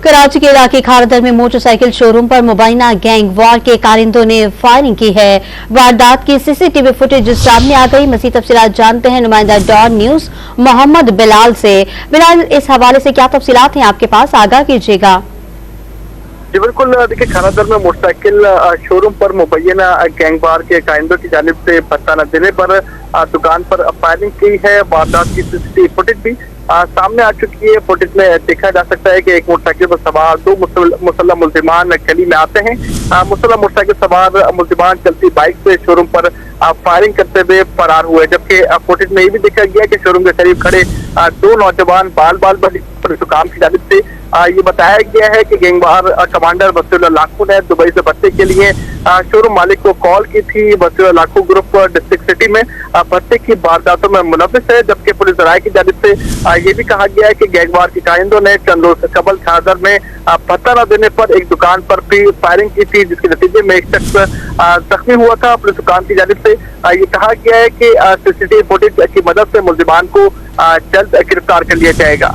कराची के इलाके खारदर में मोटरसाइकिल शोरूम पर मुबैना गैंग वॉर के कारिंदों ने फायरिंग की है। वारदात की सीसीटीवी फुटेज सामने आ गई। मज़ीद तफसीलात जानते हैं नुमाइंदा डॉन न्यूज मोहम्मद बिलाल से। बिलाल, इस हवाले से क्या तफसीलात हैं आपके पास, आगाह कीजिएगा। जी बिल्कुल, देखिए खानादर में मोटरसाइकिल शोरूम पर मुबैना गैंगवार के कारिंदों की जानिब से पता न देने पर दुकान पर फायरिंग की है। वारदात की सीसीटीवी फुटेज भी सामने आ चुकी है। फुटेज में देखा जा सकता है कि एक मोटरसाइकिल पर सवार दो मुसल्लह मुल्जिमान गली में आते हैं। मुसल्लह मोटरसाइकिल सवार मुल्जिमान चलती बाइक से शोरूम पर फायरिंग करते हुए फरार हुए, जबकि फुटेज में ये भी देखा गया कि शोरूम के करीब खड़े दो नौजवान बाल दुकान की जानिब से ये बताया गया है कि गैंगवार कमांडर वसीउल्लाह लाखू ने दुबई से भत्ते के लिए शोरूम मालिक को कॉल की थी। Wasiullah Lakhu group district city में भत्ते की वारदातों में मुलव्विस है, जबकि पुलिस राय की जानिब से ये भी कहा गया है कि गैंगवार के कारिंदों ने चंद रोज से कबल खादर में भत्ता न देने पर एक दुकान पर भी फायरिंग की थी, जिसके नतीजे में एक शख्स जख्मी हुआ था। पुलिस दुकान की जानिब से ये कहा गया है कि सीसीटीवी फुटेज की मदद से मुल्जिमान को जल्द गिरफ्तार कर लिया जाएगा।